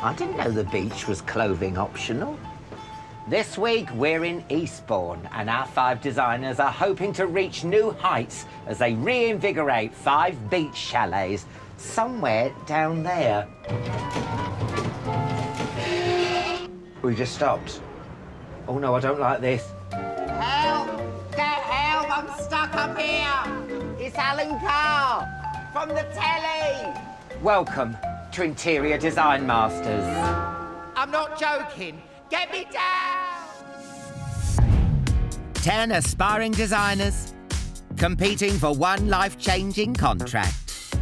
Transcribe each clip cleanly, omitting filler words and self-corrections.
I didn't know the beach was clothing optional. This week, we're in Eastbourne, and our 5 designers are hoping to reach new heights as they reinvigorate 5 beach chalets somewhere down there. We just stopped. Oh, no, I don't like this. Help! Get help! I'm stuck up here! It's Alan Carr from the telly! Welcome to Interior Design Masters. I'm not joking. Get me down! 10 aspiring designers competing for one life-changing contract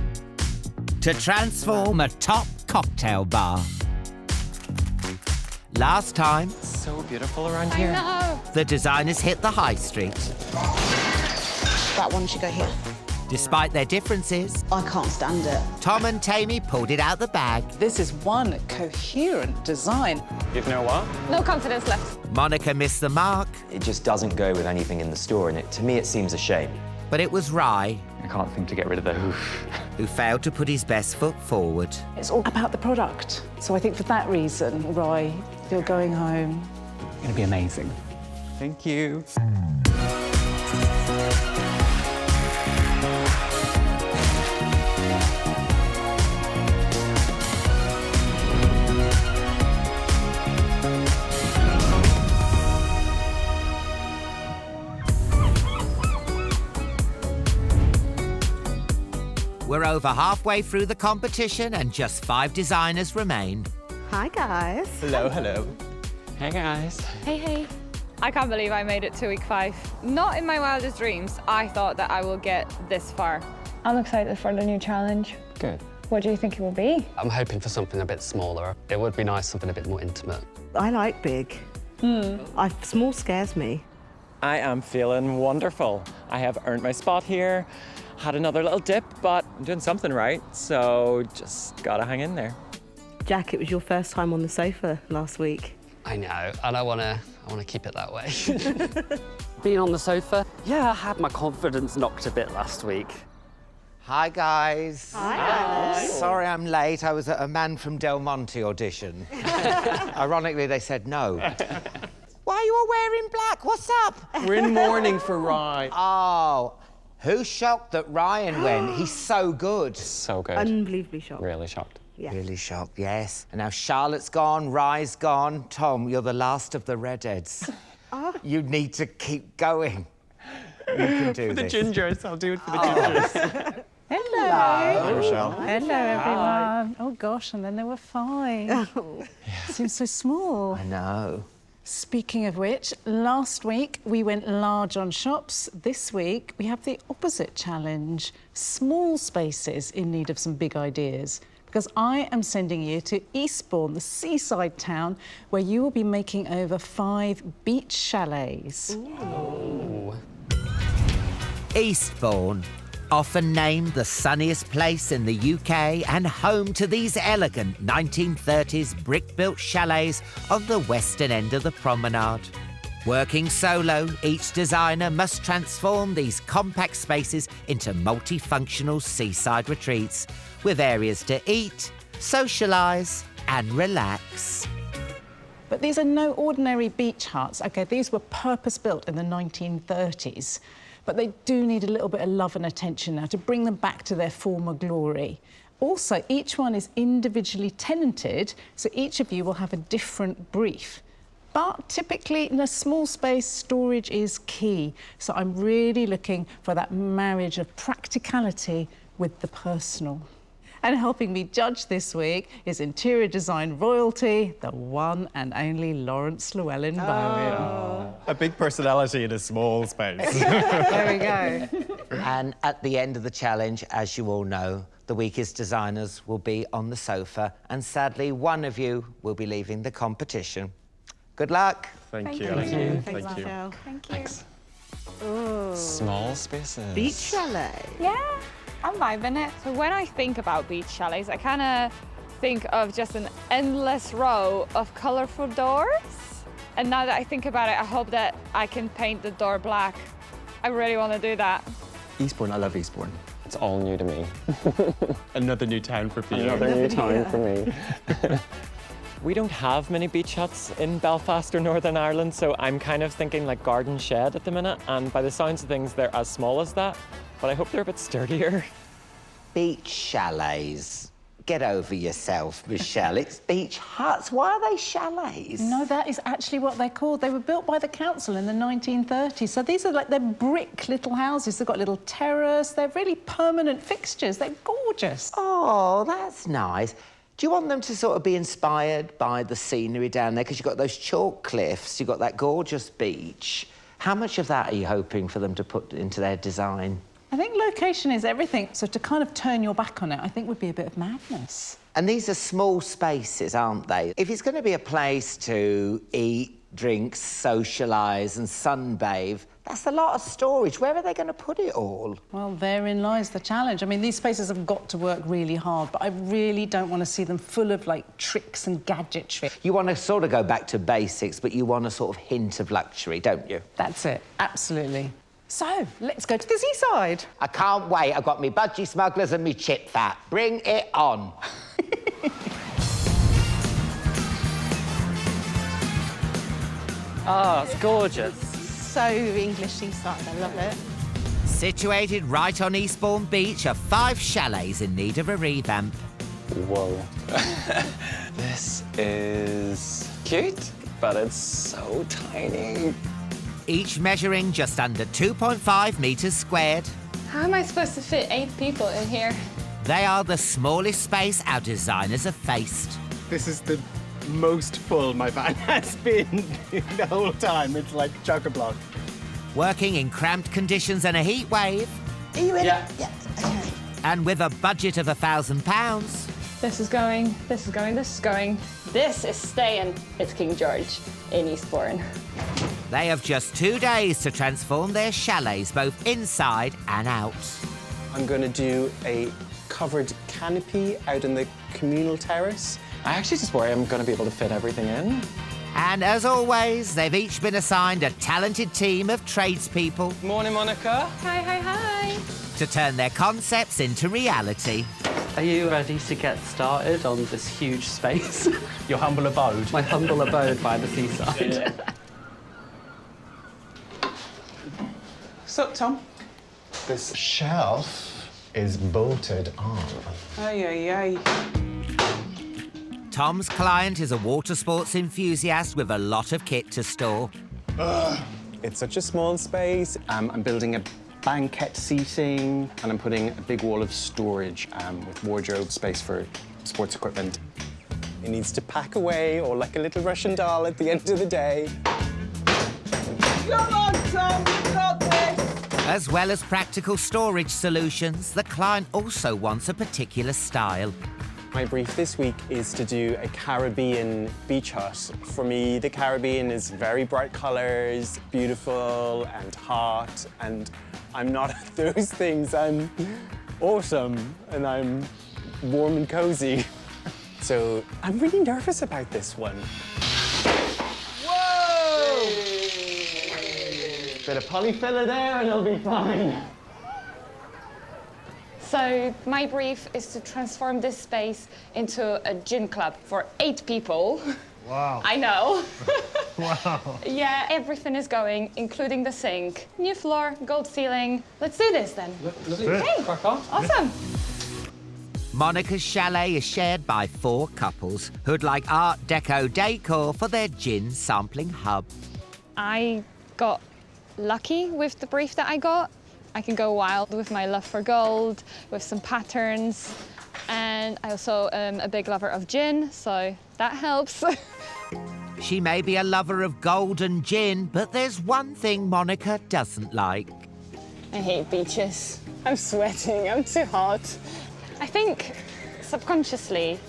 to transform a top cocktail bar. Last time, So beautiful around here. I know. the designers hit the high street. That one should go here. Despite their differences, I can't stand it. Tom and Tammy pulled it out the bag. This is one coherent design. You know what? No confidence left. Monica missed the mark, It just doesn't go with anything in the store, and to me it seems a shame. but it was Rye I can't think to get rid of the hoof. who failed to put his best foot forward. It's all about the product. So I think for that reason, Roy, you're going home. It's gonna be amazing. Thank you. We're over halfway through the competition and just 5 designers remain. Hi, guys. Hello, hello. Hey, guys. Hey, hey. I can't believe I made it to week 5. Not in my wildest dreams, I thought that I will get this far. I'm excited for the new challenge. Good. What do you think it will be? I'm hoping for something a bit smaller. It would be nice, something a bit more intimate. I like big. Small scares me. I am feeling wonderful. I have earned my spot here, had another little dip, but I'm doing something right, so just gotta hang in there. Jack, it was your first time on the sofa last week. I know, and I wanna keep it that way. Being on the sofa, yeah, I had my confidence knocked a bit last week. Hi, guys. Hi. Sorry I'm late. I was at a Man from Del Monte audition. Ironically, they said no. Why are you all wearing black? What's up? We're in mourning for Rye. Oh, who's shocked that Ryan went? He's so good. So good. Unbelievably shocked. Really shocked. Yeah. Really shocked, yes. And now Charlotte's gone, Rye's gone. Tom, you're the last of the redheads. You need to keep going. You can do The this. gingers, I'll do it for the gingers. Hello. Hi, Rochelle. Hello, everyone. Oh, gosh, and then there were 5. Seems so small. I know. Speaking of which, last week we went large on shops. This week we have the opposite challenge, small spaces in need of some big ideas. Because I am sending you to Eastbourne, the seaside town, where you will be making over 5 beach chalets. Ooh. Eastbourne, often named the sunniest place in the UK and home to these elegant 1930s brick-built chalets on the western end of the promenade. Working solo, each designer must transform these compact spaces into multifunctional seaside retreats with areas to eat, socialise and relax. But these are no ordinary beach huts. OK, these were purpose-built in the 1930s. But they do need a little bit of love and attention now to bring them back to their former glory. Also, each one is individually tenanted, so each of you will have a different brief. But typically, in a small space, storage is key. So I'm really looking for that marriage of practicality with the personal. And helping me judge this week is interior design royalty, the one and only Lawrence Llewellyn-Bowen. A big personality in a small space. There we go. And at the end of the challenge, as you all know, the weakest designers will be on the sofa, and sadly, one of you will be leaving the competition. Good luck. Thank you. Thanks, Thank you. Michelle. Thank you. Thanks. Oh. Small spaces. Beach chalet. Yeah, I'm vibing it. So when I think about beach chalets, I kind of think of just an endless row of colourful doors. And now that I think about it, I hope that I can paint the door black. I really want to do that. Eastbourne, I love Eastbourne. It's all new to me. Another new town for Peter. Another new time for me. We don't have many beach huts in Belfast or Northern Ireland, so I'm kind of thinking like garden shed at the minute, and by the sounds of things, they're as small as that, but I hope they're a bit sturdier. Beach chalets. Get over yourself, Michelle. It's beach huts. Why are they chalets? No, that is actually what they're called. They were built by the council in the 1930s. So these are like, they're brick little houses. They've got a little terrace. They're really permanent fixtures. They're gorgeous. Oh, that's nice. Do you want them to sort of be inspired by the scenery down there? Because you've got those chalk cliffs, you've got that gorgeous beach. How much of that are you hoping for them to put into their design? I think location is everything. So to kind of turn your back on it, I think would be a bit of madness. And these are small spaces, aren't they? If it's going to be a place to eat, drink, socialise and sunbathe, that's a lot of storage. Where are they going to put it all? Well, therein lies the challenge. I mean, these spaces have got to work really hard, but I really don't want to see them full of, like, tricks and gadgetry. You want to sort of go back to basics, but you want a sort of hint of luxury, don't you? That's it, absolutely. So, let's go to the seaside. I can't wait. I've got me budgie smugglers and me chip fat. Bring it on. Oh, it's gorgeous. So English seaside, I love it. Situated right on Eastbourne Beach are 5 chalets in need of a revamp. Whoa. This is cute, but it's so tiny. Each measuring just under 2.5 metres squared. How am I supposed to fit 8 people in here? They are the smallest space our designers have faced. This is the most full my van has been the whole time. It's like chock-a-block. Working in cramped conditions and a heat wave. Are you ready? Yeah. Okay. And with a budget of £1,000. This is going, this is going, this is going. This is staying. It's King George in Eastbourne. They have just 2 days to transform their chalets both inside and out. I'm going to do a covered canopy out in the communal terrace. I actually just worry I'm going to be able to fit everything in. And as always, they've each been assigned a talented team of tradespeople Morning, Monica. Hi, hi, hi. to turn their concepts into reality. Are you ready to get started on this huge space? Your humble abode. My humble abode by the seaside. What's up, Tom? This shelf is bolted on. Ay, ay, ay. Tom's client is a water sports enthusiast with a lot of kit to store. It's such a small space. I'm building a banquette seating, and I'm putting a big wall of storage with wardrobe space for sports equipment. It needs to pack away, or like a little Russian doll at the end of the day. Come on, Tom, you've got this! As well as practical storage solutions, the client also wants a particular style. My brief this week is to do a Caribbean beach hut. For me, the Caribbean is very bright colours, beautiful and hot, and I'm not those things. I'm awesome, and I'm warm and cozy. So I'm really nervous about this one. Whoa! Bit of polyfiller there and it'll be fine. So my brief is to transform this space into a gin club for 8 people. Wow. I know. Wow. Yeah, everything is going, including the sink. New floor, gold ceiling. Let's do this then. Okay, Crack on. awesome. Monica's chalet is shared by 4 couples who'd like Art Deco decor for their gin sampling hub. I got lucky with the brief that I got. I can go wild with my love for gold, with some patterns, and I also am a big lover of gin, so that helps. She may be a lover of gold and gin, but there's one thing Monica doesn't like. I hate beaches. I'm sweating, I'm too hot. I think subconsciously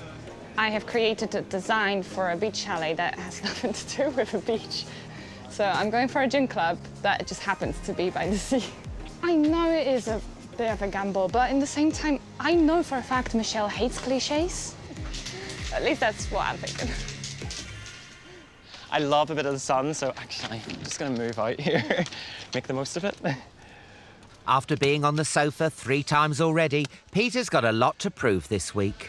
I have created a design for a beach chalet that has nothing to do with a beach. So I'm going for a gin club that just happens to be by the sea. I know it is a bit of a gamble, but in the same time, I know for a fact Michelle hates cliches. At least that's what I'm thinking. I love a bit of the sun, so actually I'm just going to move out here, make the most of it. After being on the sofa 3 times already, Peter's got a lot to prove this week.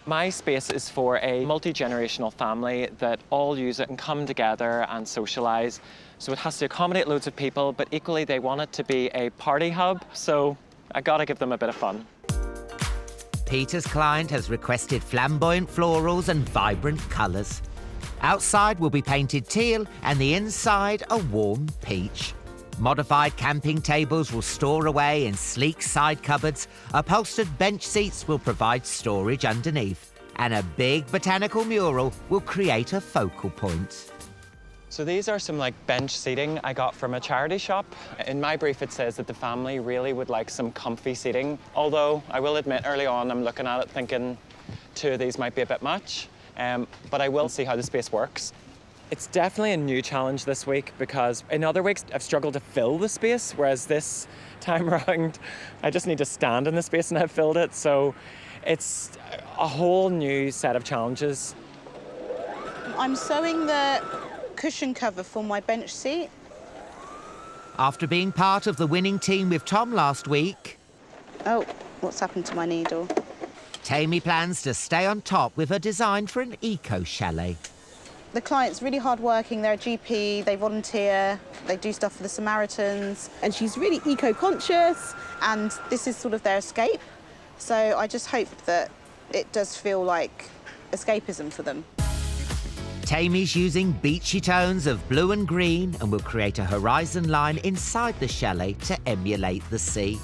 My space is for a multi-generational family that all use it and come together and socialise. So it has to accommodate loads of people, but equally they want it to be a party hub, so I gotta give them a bit of fun. Peter's client has requested flamboyant florals and vibrant colours. Outside will be painted teal and the inside a warm peach. Modified camping tables will store away in sleek side cupboards. Upholstered bench seats will provide storage underneath. And a big botanical mural will create a focal point. So these are some bench seating I got from a charity shop. In my brief it says that the family really would like some comfy seating, although I will admit early on I'm looking at it thinking 2 of these might be a bit much, but I will see how the space works. It's definitely a new challenge this week because in other weeks I've struggled to fill the space, whereas this time around I just need to stand in the space and I've filled it, so it's a whole new set of challenges. I'm sewing the cushion cover for my bench seat. After being part of the winning team with Tom last week... Oh, what's happened to my needle? Tammy plans to stay on top with a design for an eco-chalet. The client's really hard-working, they're a GP, they volunteer, they do stuff for the Samaritans. And she's really eco-conscious. And this is sort of their escape. So I just hope that it does feel like escapism for them. Tammy's using beachy tones of blue and green and will create a horizon line inside the chalet to emulate the sea.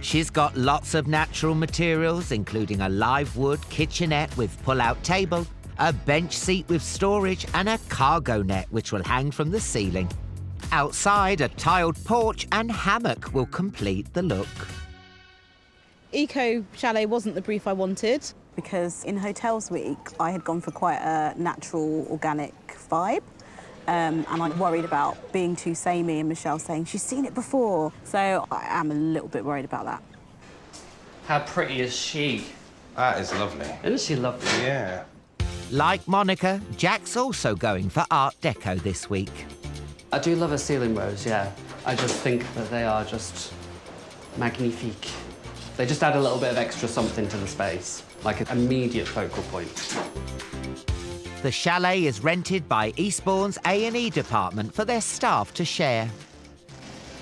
She's got lots of natural materials, including a live wood kitchenette with pull-out table, a bench seat with storage and a cargo net which will hang from the ceiling. Outside, a tiled porch and hammock will complete the look. Eco chalet wasn't the brief I wanted. Because in Hotels Week, I had gone for quite a natural, organic vibe. And I'm worried about being too samey and Michelle saying she's seen it before. So I am a little bit worried about that. How pretty is she? That is lovely. Isn't she lovely? Yeah. Like Monica, Jack's also going for Art Deco this week. I do love her ceiling rows, yeah. I just think that they are just magnifique. They just add a little bit of extra something to the space, like an immediate focal point. The chalet is rented by Eastbourne's A&E department for their staff to share.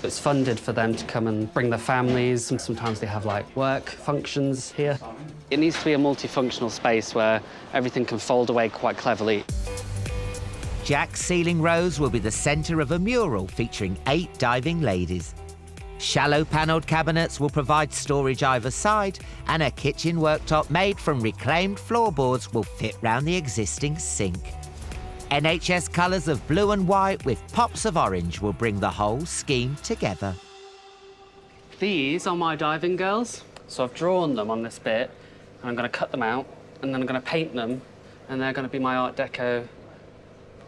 It's funded for them to come and bring their families, and sometimes they have work functions here. It needs to be a multifunctional space where everything can fold away quite cleverly. Jack's ceiling rows will be the centre of a mural featuring 8 diving ladies. Shallow panelled cabinets will provide storage either side, and a kitchen worktop made from reclaimed floorboards will fit round the existing sink. NHS colours of blue and white with pops of orange will bring the whole scheme together. These are my diving girls. So I've drawn them on this bit, and I'm going to cut them out, and then I'm going to paint them, and they're going to be my Art Deco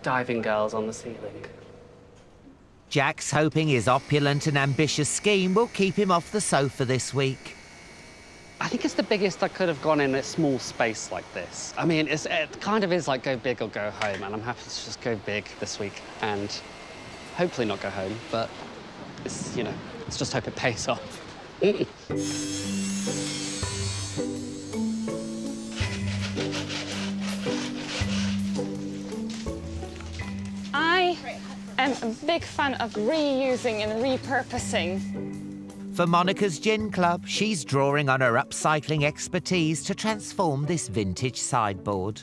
diving girls on the ceiling. Jack's hoping his opulent and ambitious scheme will keep him off the sofa this week. I think it's the biggest I could have gone in a small space like this. I mean, it kind of is like go big or go home, and I'm happy to just go big this week and hopefully not go home, but it's, let's just hope it pays off. I am a big fan of reusing and repurposing. For Monica's Gin Club, she's drawing on her upcycling expertise to transform this vintage sideboard.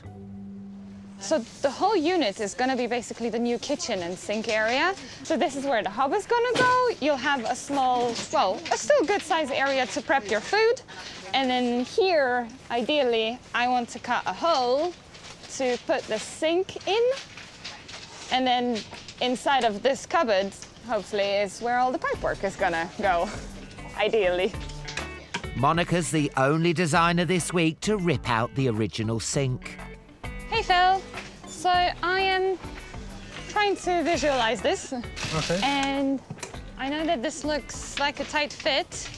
So the whole unit is going to be basically the new kitchen and sink area. So this is where the hob is going to go. You'll have a small, well, a still good size area to prep your food. And then here, ideally, I want to cut a hole to put the sink in. And then inside of this cupboard, hopefully, is where all the pipework is going to go, ideally. Monica's the only designer this week to rip out the original sink. Hey, Phil. So I am trying to visualize this. Okay. And I know that this looks like a tight fit.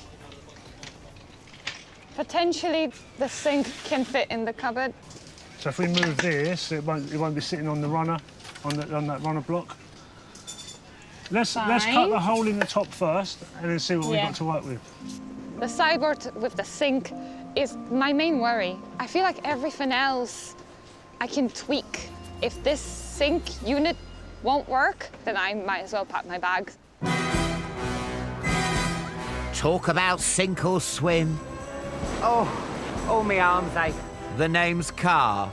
Potentially, the sink can fit in the cupboard. So if we move this, it won't be sitting on the runner, on that runner block. Let's cut the hole in the top first, and then see what we've got to work with. The sideboard with the sink is my main worry. I feel like everything else I can tweak. If this sink unit won't work, then I might as well pack my bags. Talk about sink or swim. Oh, my arms ache. The name's Carr.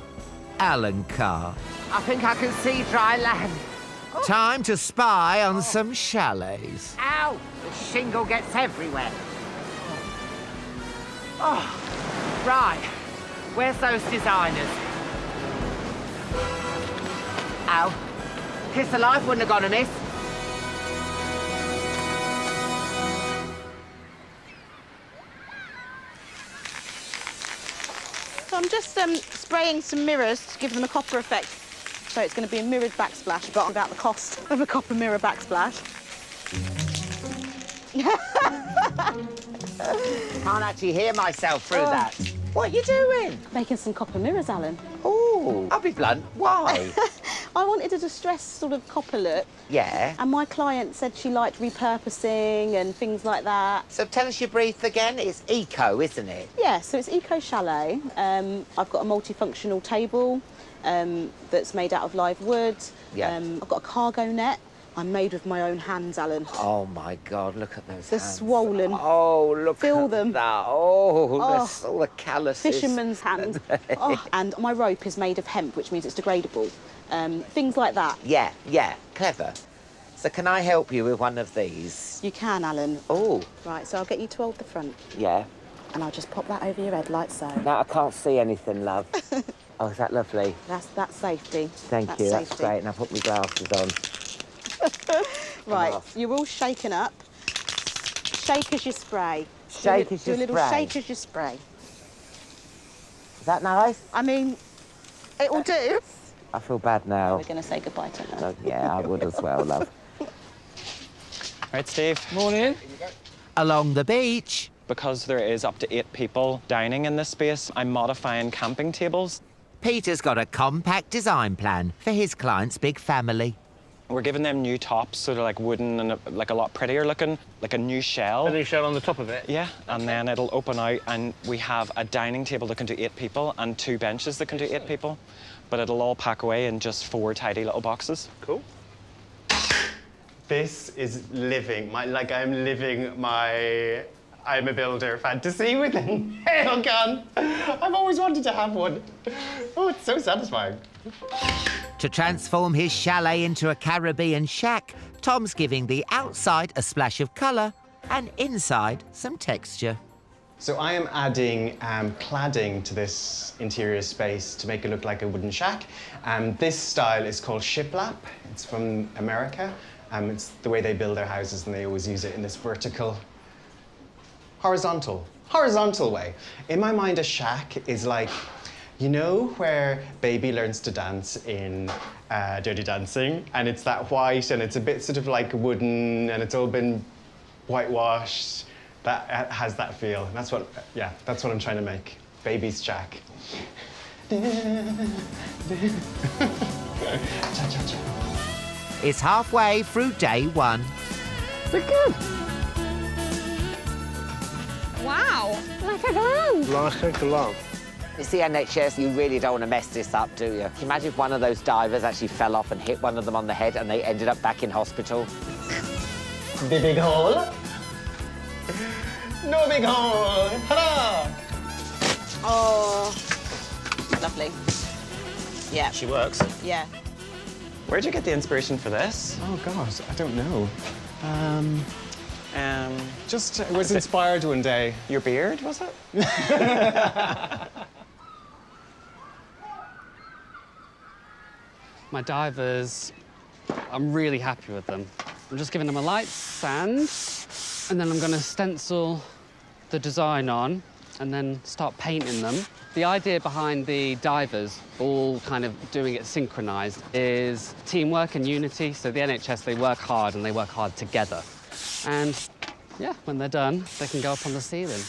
Alan Carr. I think I can see dry land. Time to spy on some chalets. Ow! The shingle gets everywhere. Oh, right. Where's those designers? Ow. Kiss Alive wouldn't have gone amiss. So I'm just spraying some mirrors to give them a copper effect. So it's going to be a mirrored backsplash, but without the cost of a copper mirror backsplash. Can't actually hear myself through that. What are you doing? Making some copper mirrors, Alan. Oh, I'll be blunt. Why? I wanted a distressed sort of copper look. Yeah. And my client said she liked repurposing and things like that. So tell us your brief again. It's eco, isn't it? Yeah, so it's Eco Chalet. I've got a multifunctional table that's made out of live wood. Yeah. I've got a cargo net. I'm made with my own hands, Alan. Oh, my God, look at those They're hands. swollen. Oh, look Feel at them. that. Oh, there's all the calluses. Fisherman's hands. Oh, and my rope is made of hemp, which means it's degradable. Things like that. Yeah, clever. So can I help you with one of these? You can, Alan. Oh. Right, so I'll get you to hold the front. Yeah. And I'll just pop that over your head like so. No, I can't see anything, love. Oh, is that lovely? That's safety. Thank you, that's great. And I'll put my glasses on. Right, you're all shaken up. Shake as you spray. Shake as you do a little spray. shake as you spray. Is that nice? I mean, it will do. I feel bad now. We're going to say goodbye to her. Oh, yeah, I would as well, love. Right, Steve. Morning. Along the beach. Because there is up to 8 people dining in this space, I'm modifying camping tables. Peter's got a compact design plan for his client's big family. We're giving them new tops, so they're like wooden and like a lot prettier looking, like a new shell. A new shell on the top of it? Yeah, and then it'll open out and we have a dining table that can do 8 people and 2 benches that can do 8 people. But it'll all pack away in just 4 tidy little boxes. Cool. This is living I'm living my I'm a builder fantasy with a nail gun. I've always wanted to have one. Oh, it's so satisfying. To transform his chalet into a Caribbean shack, Tom's giving the outside a splash of colour and inside some texture. So I am adding cladding to this interior space to make it look like a wooden shack. This style is called shiplap. It's from America. It's the way they build their houses, and they always use it in this vertical, horizontal way. In my mind, a shack is like, you know where Baby learns to dance in Dirty Dancing, and it's that white, and it's a bit sort of like wooden, and it's all been whitewashed. That has that feel. That's what I'm trying to make. Baby's shack. It's halfway through day 1. Look good. Wow, like a glam. Like a glove. You see, NHS, you really don't want to mess this up, do you? Can you imagine if one of those divers actually fell off and hit one of them on the head and they ended up back in hospital? The big hole. No big hole. Ta-da! Oh, lovely. Yeah. She works. Yeah. Where'd you get the inspiration for this? Oh, God, I don't know. Just it was inspired one day. Your beard, was it? My divers, I'm really happy with them. I'm just giving them a light sand, and then I'm going to stencil the design on and then start painting them. The idea behind the divers, all kind of doing it synchronized, is teamwork and unity. So the NHS, they work hard and they work hard together. And yeah, when they're done, they can go up on the ceiling.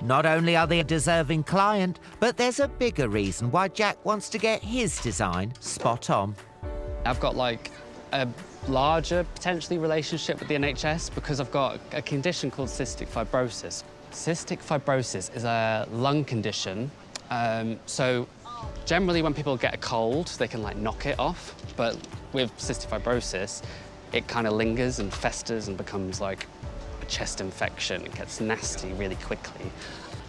Not only are they a deserving client, but there's a bigger reason why Jack wants to get his design spot on. I've got like a larger, potentially, relationship with the NHS because I've got a condition called cystic fibrosis. Cystic fibrosis is a lung condition. So generally when people get a cold, they can like knock it off. But with cystic fibrosis, it kind of lingers and festers and becomes like a chest infection. It gets nasty really quickly.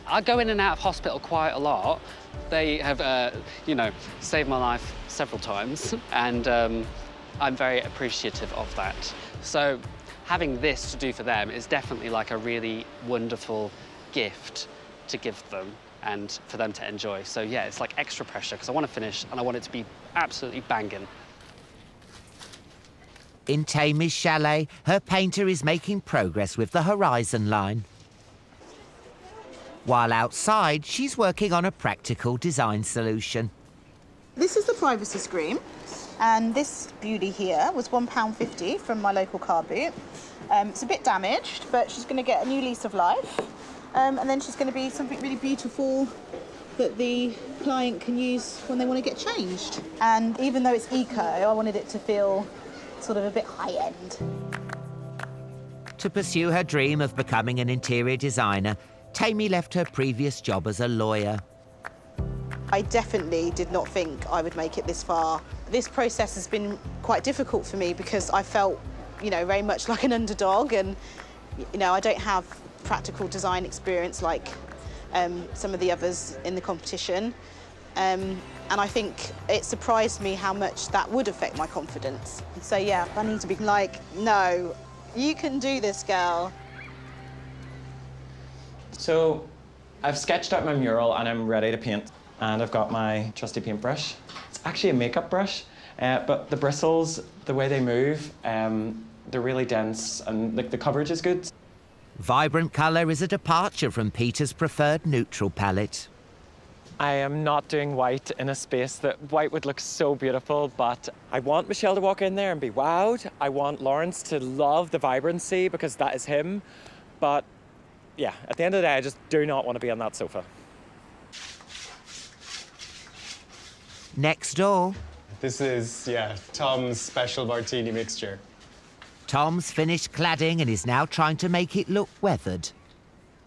I go in and out of hospital quite a lot. They have, you know, saved my life several times, and I'm very appreciative of that. So having this to do for them is definitely like a really wonderful gift to give them and for them to enjoy. So yeah, it's like extra pressure because I want to finish and I want it to be absolutely banging. In Tammy's chalet, her painter is making progress with the horizon line. While outside, she's working on a practical design solution. This is the privacy screen, and this beauty here was £1.50 from my local car boot. It's a bit damaged, but she's going to get a new lease of life, and then she's going to be something really beautiful that the client can use when they want to get changed. And even though it's eco, I wanted it to feel sort of a bit high-end. To pursue her dream of becoming an interior designer, Tammy left her previous job as a lawyer. I definitely did not think I would make it this far. This process has been quite difficult for me because I felt, you know, very much like an underdog, and, you know, I don't have practical design experience like some of the others in the competition. And I think it surprised me how much that would affect my confidence. So yeah, I need to be like, no, you can do this, girl. So I've sketched out my mural and I'm ready to paint. And I've got my trusty paintbrush. It's actually a makeup brush, but the bristles, the way they move, they're really dense and like the coverage is good. Vibrant colour is a departure from Peter's preferred neutral palette. I am not doing white in a space that white would look so beautiful, but I want Michelle to walk in there and be wowed. I want Lawrence to love the vibrancy because that is him. But yeah, at the end of the day, I just do not want to be on that sofa. Next door. This is, yeah, Tom's special martini mixture. Tom's finished cladding and is now trying to make it look weathered.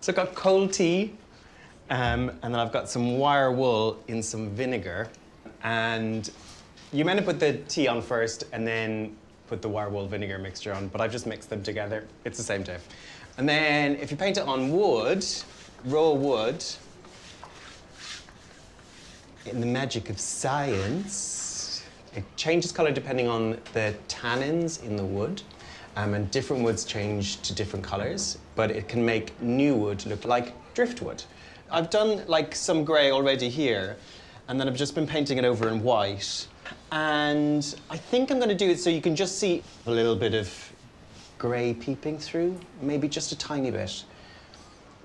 So I've got cold tea, and then I've got some wire wool in some vinegar. And you meant to put the tea on first and then put the wire wool vinegar mixture on, but I've just mixed them together. It's the same diff. And then if you paint it on wood, raw wood, in the magic of science, it changes colour depending on the tannins in the wood, and different woods change to different colours, but it can make new wood look like driftwood. I've done like some grey already here, and then I've just been painting it over in white. And I think I'm going to do it so you can just see a little bit of grey peeping through, maybe just a tiny bit.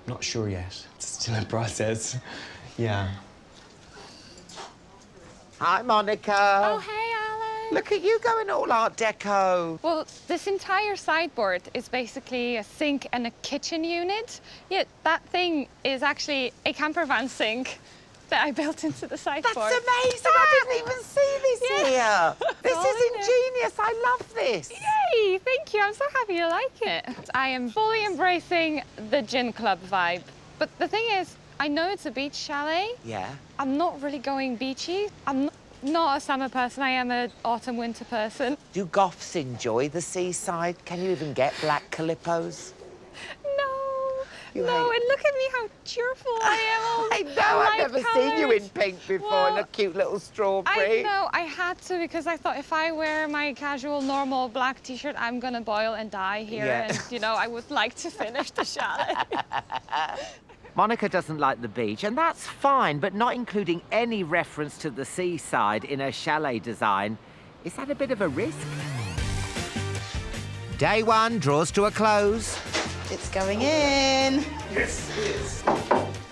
Not sure yet. It's still a process. Yeah. Hi, Monica. Oh, hey, Alan. Look at you going all Art Deco. Well, this entire sideboard is basically a sink and a kitchen unit. Yeah, that thing is actually a camper van sink that I built into the sideboard. That's amazing. I didn't even see this here. This all is in it. ingenious. I love this. Yay, thank you. I'm so happy you like it. I am fully embracing the gin club vibe. But the thing is, I know it's a beach chalet. Yeah. I'm not really going beachy. I'm not a summer person. I am an autumn-winter person. Do goths enjoy the seaside? Can you even get black Calippos? No, and look at me, how cheerful I am. I know, I've never seen you in pink before, in a cute little strawberry. I know, I had to because I thought if I wear my casual, normal black T-shirt, I'm gonna boil and die here. Yeah. And, you know, I would like to finish the chalet. Monica doesn't like the beach, and that's fine, but not including any reference to the seaside in her chalet design. Is that a bit of a risk? Day one draws to a close. It's going in. Yes, it is.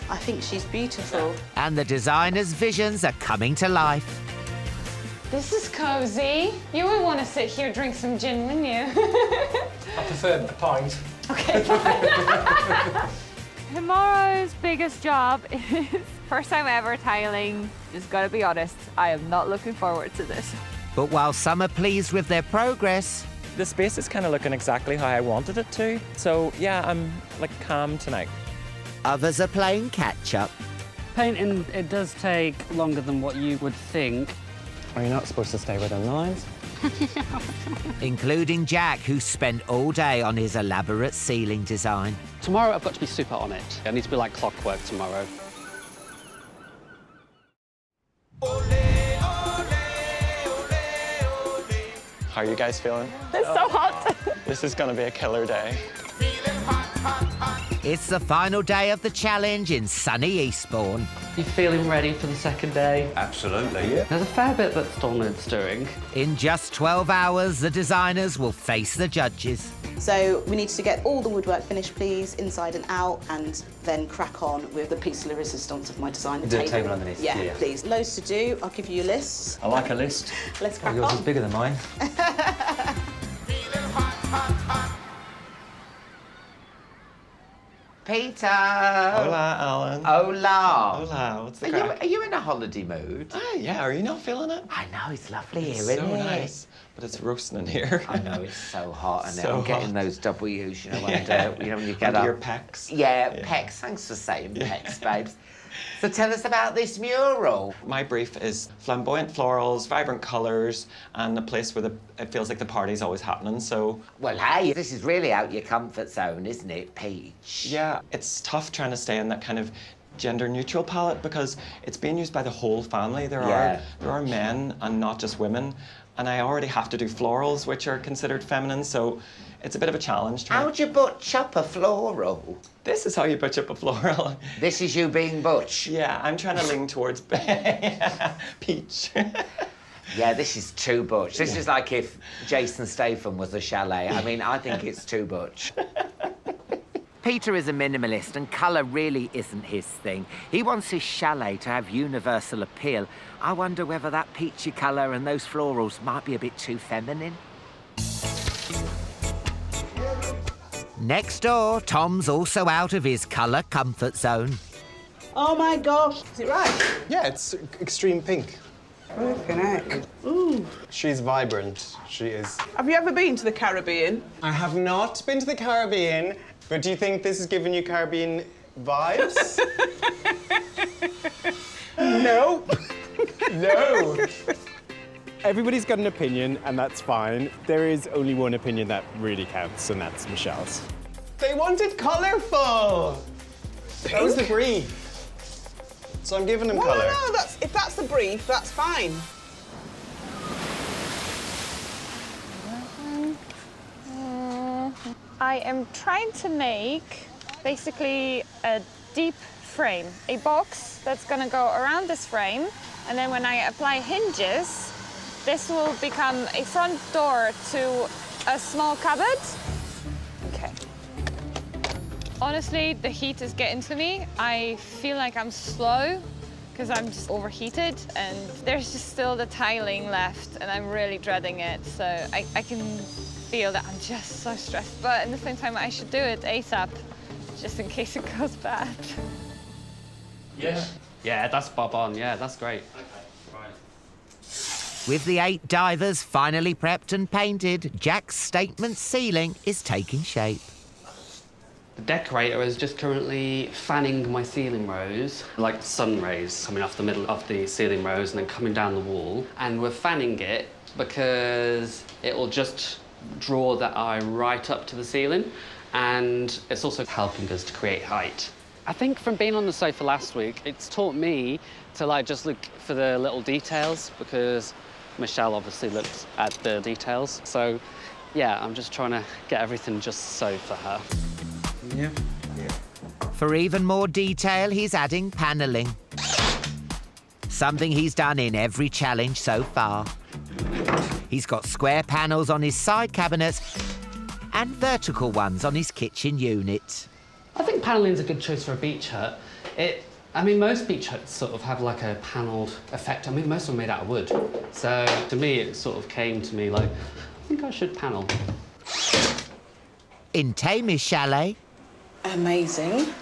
I think she's beautiful. And the designer's visions are coming to life. This is cozy. You would want to sit here, drink some gin, wouldn't you? I prefer the pint. Okay, fine. Tomorrow's biggest job is first time ever tiling. Just gotta be honest, I am not looking forward to this. But while some are pleased with their progress, The space is kind of looking exactly how I wanted it to. So yeah, I'm like calm tonight. others are playing catch-up. Painting, it does take longer than what you would think. Are you not supposed to stay within the lines? Including Jack, who spent all day on his elaborate ceiling design. Tomorrow I've got to be super on it. I need to be like clockwork tomorrow. How are you guys feeling? It's so hot. This is gonna be a killer day. It's the final day of the challenge in sunny Eastbourne. You feeling ready for the second day? Absolutely, yeah. There's a fair bit that's still stirring. In just 12 hours, the designers will face the judges. So we need to get all the woodwork finished, please, inside and out, and then crack on with the piece de resistance of my design. Do a table underneath. Yeah, please. Loads to do. I'll give you lists. I like a list. Let's crack yours on. is bigger than mine. Peter! Hola, Alan. Hola! Hola, what's the crack? Are you in a holiday mood? Yeah, are you not feeling it? I know, it's lovely here, It's isn't so it? nice, but it's roasting in here. I know, it's so hot, and So I'm getting hot. those W's, you know, Yeah. when you get Under up. your pecs. Yeah, pecs. Thanks for saying pecs, babes. So tell us about this mural. My brief is flamboyant florals, vibrant colours, and a place where it feels like the party's always happening, so... Well, hey, this is really out your comfort zone, isn't it, Peach? Yeah, it's tough trying to stay in that kind of gender-neutral palette because it's being used by the whole family. There are men and not just women, and I already have to do florals, which are considered feminine, so it's a bit of a challenge. How'd you butch up a floral? This is how you butch up a floral. This is you being butch? Yeah, I'm trying to lean towards peach. Yeah, this is too butch. This is like if Jason Statham was a chalet. I mean, I think it's too butch. Peter is a minimalist and colour really isn't his thing. He wants his chalet to have universal appeal. I wonder whether that peachy colour and those florals might be a bit too feminine. Next door, Tom's also out of his colour comfort zone. Oh my gosh, is it right? Yeah, it's extreme pink. Flipping heck. Ooh. She's vibrant. She is. Have you ever been to the Caribbean? I have not been to the Caribbean, but do you think this is giving you Caribbean vibes? No. No. Everybody's got an opinion, and that's fine. There is only one opinion that really counts, and that's Michelle's. They wanted colourful! Pink? That was the brief. So I'm giving them colour. No, if that's the brief, that's fine. I am trying to make basically a deep frame, a box that's gonna go around this frame, and then when I apply hinges, this will become a front door to a small cupboard. Okay. Honestly, the heat is getting to me. I feel like I'm slow because I'm just overheated, and there's just still the tiling left, and I'm really dreading it. So I can feel that I'm just so stressed, but at the same time, I should do it ASAP, just in case it goes bad. Yeah. Yeah, that's bob on. Yeah, that's great. With the 8 divers finally prepped and painted, Jack's statement ceiling is taking shape. The decorator is just currently fanning my ceiling rows, like sun rays coming off the middle of the ceiling rows and then coming down the wall. And we're fanning it because it will just draw that eye right up to the ceiling, and it's also helping us to create height. I think from being on the sofa last week, it's taught me to just look for the little details, because Michelle obviously looks at the details. So yeah, I'm just trying to get everything just so for her. Yeah. For even more detail, he's adding panelling. Something he's done in every challenge so far. He's got square panels on his side cabinets and vertical ones on his kitchen unit. I think panelling's a good choice for a beach hut. I mean, most beach huts sort of have like a panelled effect. I mean, most of them are made out of wood. So to me, it sort of came to me like, I think I should panel. In Tammy's chalet, amazing.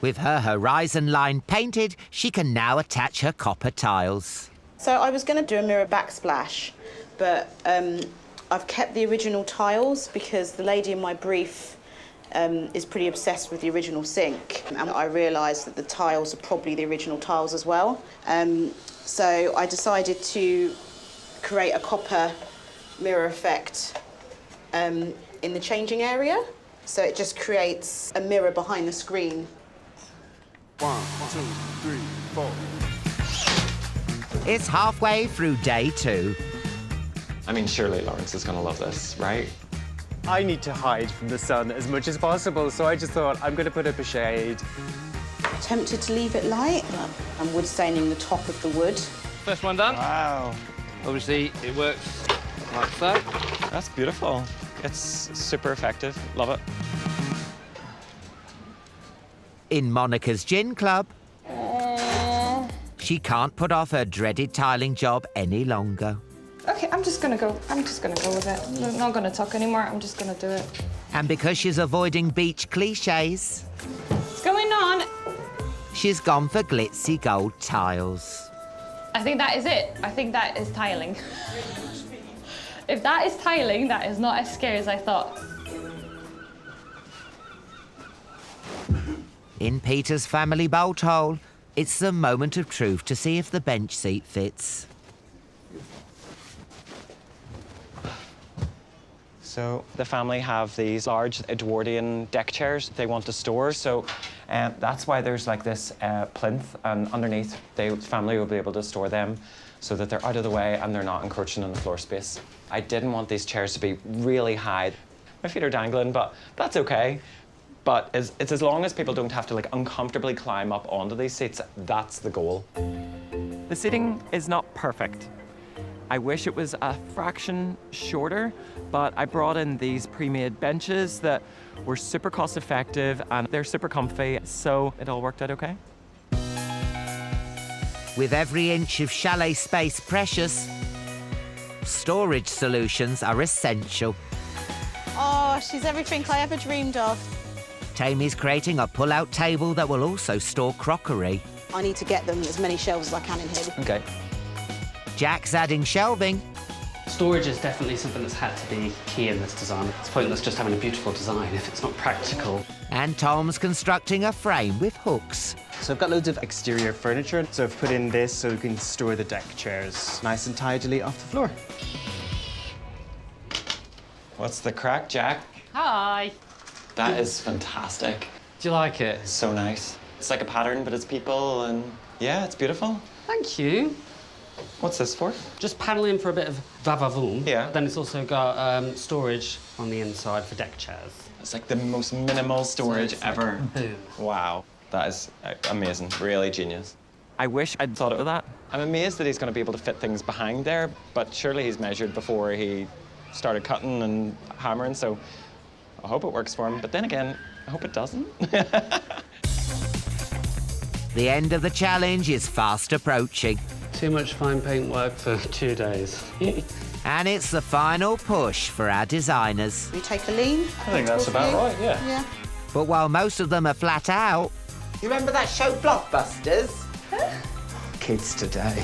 With her horizon line painted, she can now attach her copper tiles. So I was going to do a mirror backsplash, but I've kept the original tiles because the lady in my brief is pretty obsessed with the original sink, and I realised that the tiles are probably the original tiles as well. So I decided to create a copper mirror effect in the changing area. So it just creates a mirror behind the screen. 1, 2, 3, 4. It's halfway through day 2. I mean, surely Lawrence is gonna love this, right? I need to hide from the sun as much as possible, so I just thought I'm going to put up a shade. Tempted to leave it light. I'm wood staining the top of the wood. First one done. Wow. Obviously, it works like so. That's beautiful. It's super effective. Love it. In Monica's gin club, she can't put off her dreaded tiling job any longer. Okay, I'm just gonna go with it. I'm not gonna talk anymore. I'm just gonna do it. And because she's avoiding beach cliches, What's going on? she's gone for glitzy gold tiles. I think that is it. I think that is tiling. If that is tiling, that is not as scary as I thought. In Peter's family bolt hole, it's the moment of truth to see if the bench seat fits. So the family have these large Edwardian deck chairs they want to store. So that's why there's like this plinth, and underneath the family will be able to store them so that they're out of the way and they're not encroaching on the floor space. I didn't want these chairs to be really high. My feet are dangling, but that's okay. But it's as long as people don't have to like uncomfortably climb up onto these seats, that's the goal. The seating is not perfect. I wish it was a fraction shorter, but I brought in these pre-made benches that were super cost effective and they're super comfy, so it all worked out okay. With every inch of chalet space precious, storage solutions are essential. Oh, she's everything I ever dreamed of. Tammy's creating a pull-out table that will also store crockery. I need to get them as many shelves as I can in here. Okay. Jack's adding shelving. Storage is definitely something that's had to be key in this design. It's pointless just having a beautiful design if it's not practical. And Tom's constructing a frame with hooks. So I've got loads of exterior furniture, so I've put in this so we can store the deck chairs nice and tidily off the floor. What's the crack, Jack? Hi. That is fantastic. Do you like it? It's so nice. It's like a pattern, but it's people, and yeah, it's beautiful. Thank you. What's this for? Just paddling for a bit of va-va-voom. Yeah. Then it's also got storage on the inside for deck chairs. It's like the most minimal storage ever. Boom. Wow, that is amazing. Really genius. I wish I'd thought of that. I'm amazed that he's going to be able to fit things behind there, but surely he's measured before he started cutting and hammering, so I hope it works for him. But then again, I hope it doesn't. The end of the challenge is fast approaching. Too much fine paint work for 2 days. And it's the final push for our designers. We take a lean. I think that's about right, yeah. Yeah. But while most of them are flat out, You remember that show Blockbusters? Kids today.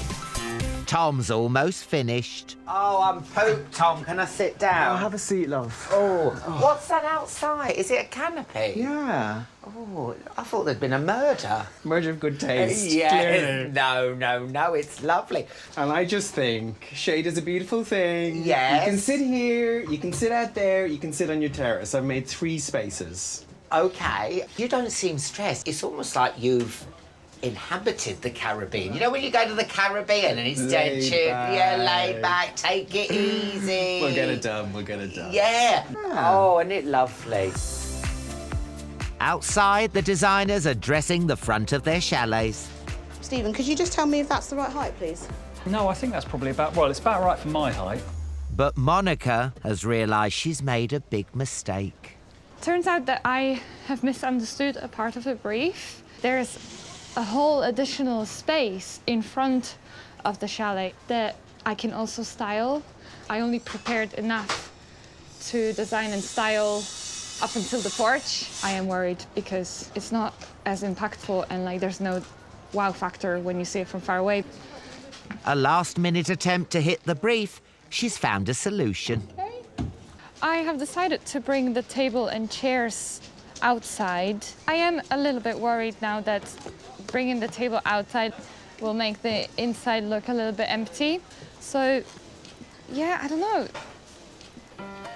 Tom's almost finished. Oh, I'm pooped, Tom. Can I sit down? Have a seat, love. Oh, what's that outside? Is it a canopy? Yeah. Oh, I thought there'd been a murder. Murder of good taste. Yes. No, it's lovely. And I just think shade is a beautiful thing. Yes. You can sit here, you can sit out there, you can sit on your terrace. I've made 3 spaces. Okay. You don't seem stressed. It's almost like you've inhabited the Caribbean. You know when you go to the Caribbean and it's dead Laid chill, back. yeah, laid back, take it easy. We'll get it done, we'll get it done. Yeah. Oh, isn't it lovely? Outside, the designers are dressing the front of their chalets. Stephen, could you just tell me if that's the right height, please? No, I think that's probably about, well, it's about right for my height. But Monica has realised she's made a big mistake. Turns out that I have misunderstood a part of the brief. There's a whole additional space in front of the chalet that I can also style. I only prepared enough to design and style up until the porch. I am worried because it's not as impactful and like there's no wow factor when you see it from far away. A last-minute attempt to hit the brief, she's found a solution. I have decided to bring the table and chairs outside. I am a little bit worried now that bringing the table outside will make the inside look a little bit empty. So, yeah, I don't know.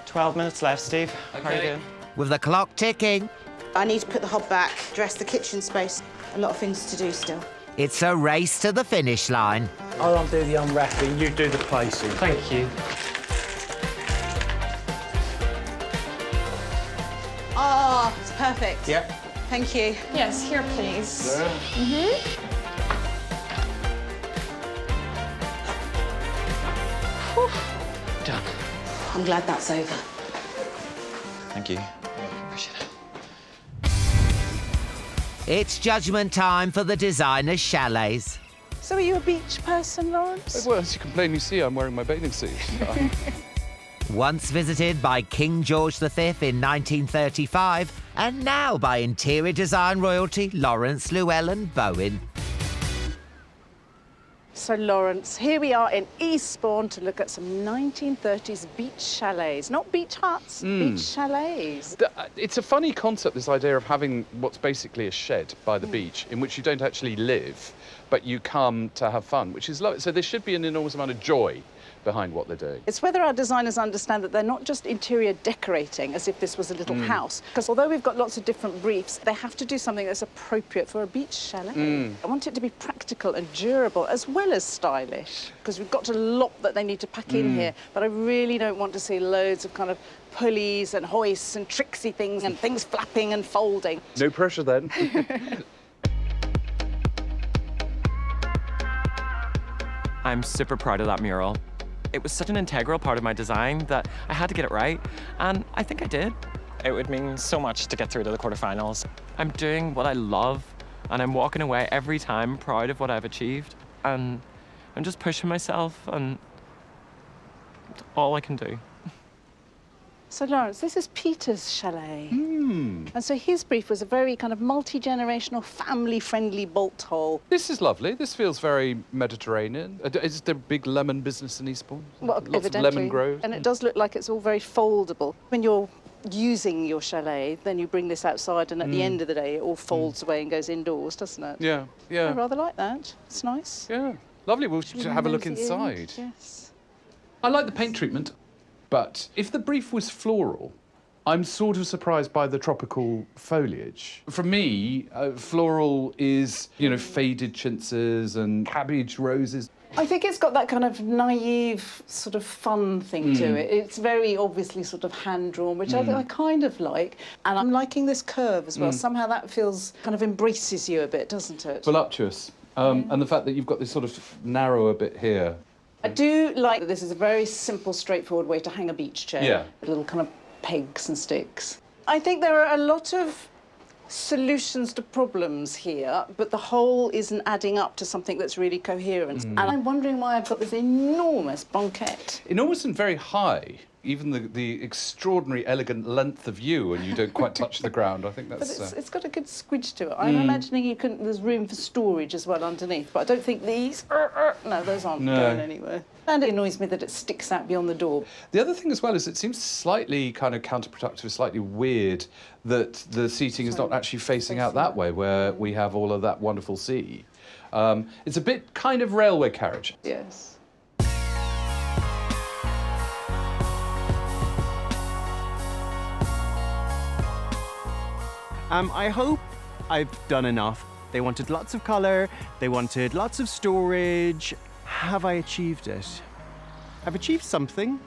12 minutes left, Steve. How are you doing? With the clock ticking, I need to put the hob back, dress the kitchen space. A lot of things to do still. it's a race to the finish line. I'll do the unwrapping, you do the placing. Thank you. Oh, it's perfect. Yep. Thank you. Yes, here, please. Done. I'm glad that's over. Thank you. It's judgment time for the designer's chalets. So are you a beach person, Lawrence? Well, as you can plainly see, I'm wearing my bathing suit. Once visited by King George V in 1935, and now by interior design royalty Lawrence Llewellyn Bowen. So, Lawrence, here we are in Eastbourne to look at some 1930s beach chalets. Not beach huts, beach chalets. It's a funny concept, this idea of having what's basically a shed by the beach in which you don't actually live, but you come to have fun, which is lovely. So there should be an enormous amount of joy behind what they're doing. It's whether our designers understand that they're not just interior decorating as if this was a little house. Because although we've got lots of different briefs, they have to do something that's appropriate for a beach chalet. I want it to be practical and durable as well as stylish. Because we've got a lot that they need to pack in here. But I really don't want to see loads of kind of pulleys and hoists and tricksy things and things flapping and folding. No pressure then. I'm super proud of that mural. It was such an integral part of my design that I had to get it right, and I think I did. It would mean so much to get through to the quarterfinals. I'm doing what I love, and I'm walking away every time proud of what I've achieved, and I'm just pushing myself, and it's all I can do. So, Lawrence, this is Peter's chalet. And so his brief was a very kind of multi-generational, family-friendly bolt hole. This is lovely. This feels very Mediterranean. Is there a big lemon business in Eastbourne? Well, Lots of lemon groves. And it does look like it's all very foldable. When you're using your chalet, then you bring this outside, and at the end of the day, it all folds away and goes indoors, doesn't it? Yeah, yeah. I rather like that. It's nice. Yeah, lovely. We'll have a look Nosy in. inside. Yes. I like the paint treatment, but if the brief was floral, I'm sort of surprised by the tropical foliage. For me, floral is, you know, faded chintzes and cabbage roses. I think it's got that kind of naive, sort of fun thing to it. It's very obviously sort of hand-drawn, which I kind of like. And I'm liking this curve as well. Somehow that feels, kind of embraces you a bit, doesn't it? Voluptuous. And the fact that you've got this sort of narrower bit here. I do like that this is a very simple, straightforward way to hang a beach chair. Yeah. Little kind of pegs and sticks. I think there are a lot of solutions to problems here, but the whole isn't adding up to something that's really coherent. And I'm wondering why I've got this enormous banquette. Enormous and very high. Even the extraordinary elegant length of you, and you don't quite touch the ground. I think that's... But it's got a good squidge to it. I'm imagining there's room for storage as well underneath, but I don't think these... No, those aren't going anywhere. And it annoys me that it sticks out beyond the door. The other thing as well is it seems slightly kind of counterproductive, slightly weird that the seating is not actually facing out that way, where we have all of that wonderful sea. It's a bit kind of railway carriage. Yes. I hope I've done enough. They wanted lots of colour, they wanted lots of storage. Have I achieved it? I've achieved something.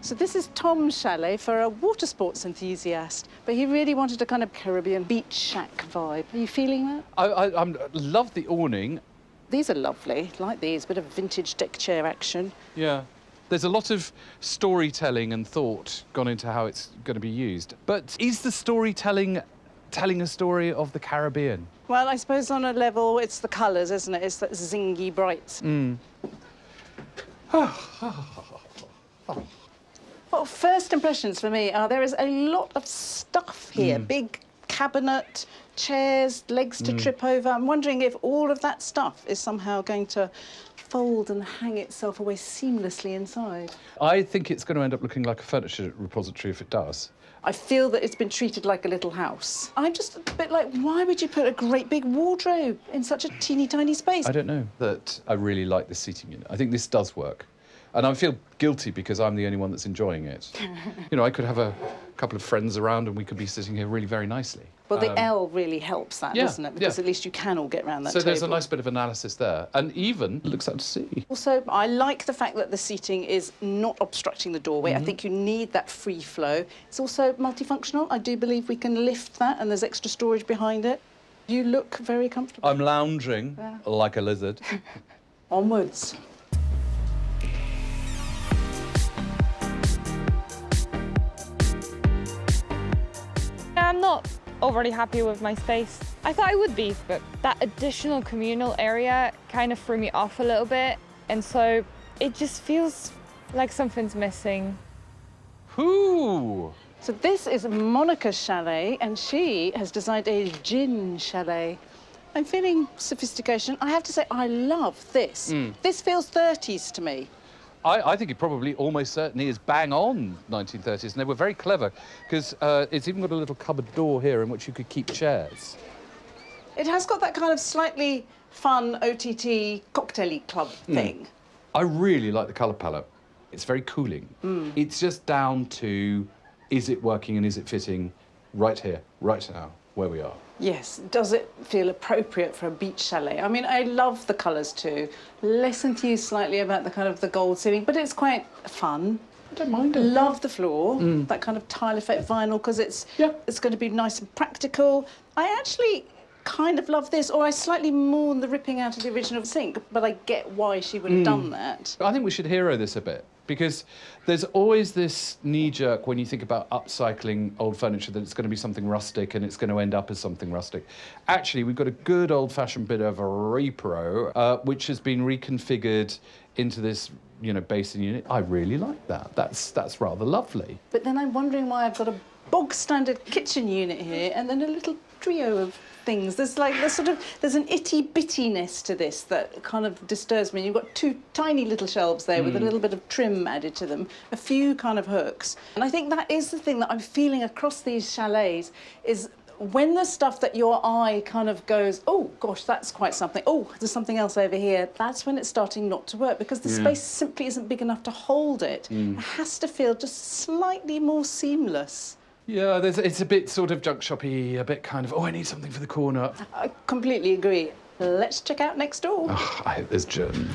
So this is Tom's chalet for a water sports enthusiast, but he really wanted a kind of Caribbean beach shack vibe. Are you feeling that? I love the awning. These are lovely, like these, bit of vintage deck chair action. Yeah. There's a lot of storytelling and thought gone into how it's going to be used. But is the storytelling telling a story of the Caribbean? Well, I suppose on a level, it's the colours, isn't it? It's that zingy brights. Well, first impressions for me are there is a lot of stuff here. Big cabinet, chairs, legs to trip over. I'm wondering if all of that stuff is somehow going to fold and hang itself away seamlessly inside. I think it's going to end up looking like a furniture repository if it does. I feel that it's been treated like a little house. I'm just a bit like, why would you put a great big wardrobe in such a teeny tiny space? I don't know that I really like this seating unit. I think this does work. And I feel guilty because I'm the only one that's enjoying it. You know, I could have a couple of friends around and we could be sitting here really very nicely. Well, the L really helps that, doesn't it? Because at least you can all get around that so table. there's a nice bit of analysis there. And even looks out to sea. Also, I like the fact that the seating is not obstructing the doorway. I think you need that free flow. It's also multifunctional. I do believe we can lift that and there's extra storage behind it. You look very comfortable. I'm lounging like a lizard. Onwards. I'm not overly happy with my space. I thought I would be, but that additional communal area kind of threw me off a little bit. And so it just feels like something's missing. Ooh! So this is Monica's chalet, and she has designed a gin chalet. I'm feeling sophistication. I have to say, I love this. This feels 30s to me. I think it probably almost certainly is bang on 1930s, and they were very clever, because it's even got a little cupboard door here in which you could keep chairs. It has got that kind of slightly fun OTT cocktail-y club thing. I really like the colour palette. It's very cooling. It's just down to, is it working and is it fitting right here, right now, where we are? Yes. Does it feel appropriate for a beach chalet? I mean, I love the colours too. Less enthused slightly about the kind of the gold ceiling, but it's quite fun. I don't mind it. Love the floor, that kind of tile effect vinyl, because it's going to be nice and practical. I actually kind of love this, or I slightly mourn the ripping out of the original sink, but I get why she would have done that. I think we should hero this a bit, because there's always this knee-jerk when you think about upcycling old furniture that it's going to be something rustic and it's going to end up as something rustic. Actually, we've got a good old-fashioned bit of a repro, which has been reconfigured into this, you know, basin unit. I really like that. That's rather lovely. But then I'm wondering why I've got a bog-standard kitchen unit here and then a little trio of things. There's an itty-bittiness to this that kind of disturbs me. You've got two tiny little shelves there with a little bit of trim added to them, a few kind of hooks. And I think that is the thing that I'm feeling across these chalets is when the stuff that your eye kind of goes, oh, gosh, that's quite something. Oh, there's something else over here. That's when it's starting not to work because the space simply isn't big enough to hold it. It has to feel just slightly more seamless. Yeah, it's a bit sort of junk shoppy, a bit kind of, oh, I need something for the corner. I completely agree. Let's check out next door. Oh, I hope there's gin.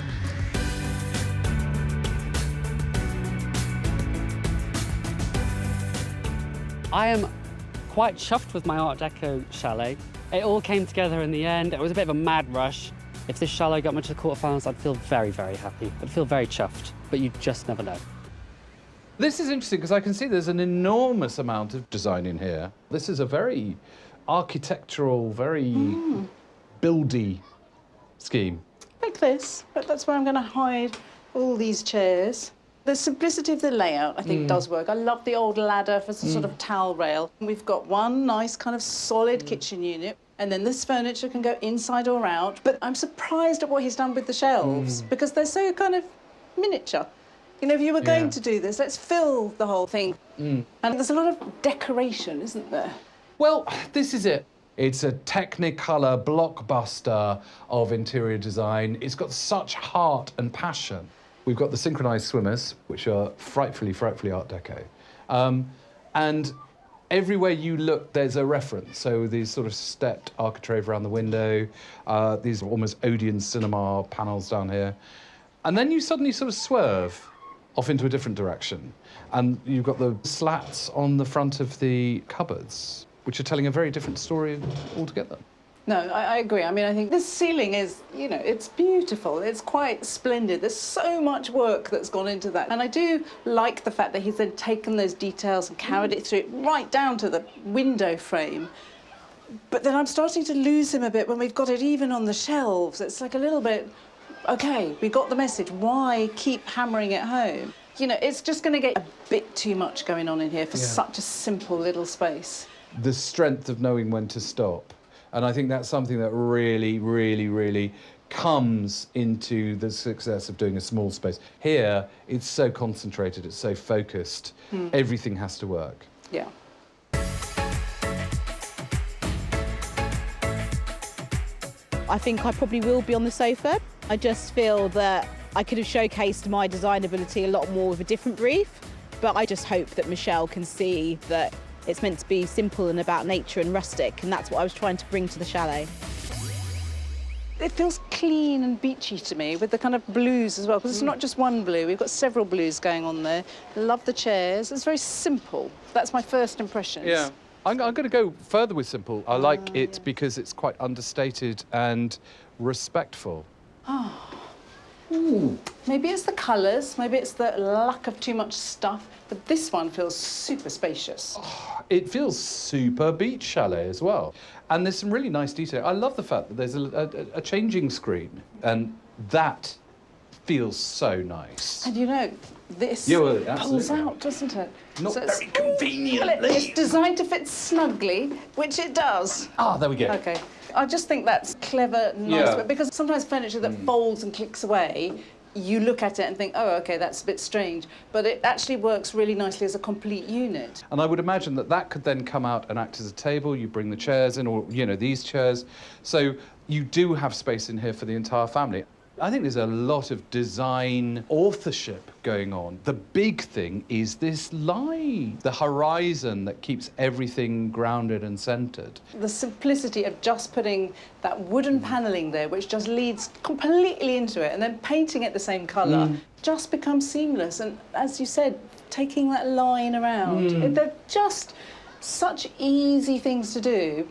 I am quite chuffed with my Art Deco chalet. It all came together in the end. It was a bit of a mad rush. If this chalet got me to the quarterfinals, I'd feel very, very happy. I'd feel very chuffed, but you just never know. This is interesting because I can see there's an enormous amount of design in here. This is a very architectural, very buildy scheme. Like this, but that's where I'm going to hide all these chairs. The simplicity of the layout, I think, does work. I love the old ladder for some sort of towel rail. We've got one nice kind of solid kitchen unit, and then this furniture can go inside or out. But I'm surprised at what he's done with the shelves because they're so kind of miniature. You know, if you were going to do this, let's fill the whole thing. And there's a lot of decoration, isn't there? Well, this is it. It's a Technicolor blockbuster of interior design. It's got such heart and passion. We've got the synchronized swimmers, which are frightfully, frightfully Art Deco. And everywhere you look, there's a reference. So these sort of stepped architrave around the window, these almost Odeon cinema panels down here. And then you suddenly sort of swerve off into a different direction. And you've got the slats on the front of the cupboards, which are telling a very different story altogether. No, I agree. I mean, I think this ceiling is, you know, it's beautiful. It's quite splendid. There's so much work that's gone into that. And I do like the fact that he's then taken those details and carried it through right down to the window frame. But then I'm starting to lose him a bit when we've got it even on the shelves. It's like a little bit, OK, we got the message. Why keep hammering it home? You know, it's just going to get a bit too much going on in here for such a simple little space. The strength of knowing when to stop. And I think that's something that really, really, really comes into the success of doing a small space. Here, it's so concentrated, it's so focused, everything has to work. Yeah. I think I probably will be on the sofa. I just feel that I could have showcased my design ability a lot more with a different brief, but I just hope that Michelle can see that it's meant to be simple and about nature and rustic, and that's what I was trying to bring to the chalet. It feels clean and beachy to me, with the kind of blues as well, because it's not just one blue, we've got several blues going on there. Love the chairs, it's very simple. That's my first impressions. Yeah. I'm going to go further with simple. I like it because it's quite understated and respectful. Oh. Maybe it's the colours, maybe it's the lack of too much stuff, but this one feels super spacious. It feels super beach chalet as well. And there's some really nice detail. I love the fact that there's a changing screen, and that feels so nice. And you know, this pulls out, doesn't it? Not So very conveniently. It's designed to fit snugly, which it does. Ah, there we go. OK. I just think that's clever, nice, Yeah. because sometimes furniture that folds and clicks away, you look at it and think, oh, OK, that's a bit strange. But it actually works really nicely as a complete unit. And I would imagine that that could then come out and act as a table. You bring the chairs in, or, you know, these chairs. So you do have space in here for the entire family. I think there's a lot of design authorship going on. The big thing is this line, the horizon that keeps everything grounded and centred. The simplicity of just putting that wooden panelling there, which just leads completely into it, and then painting it the same colour, just becomes seamless. And as you said, taking that line around, they're just such easy things to do,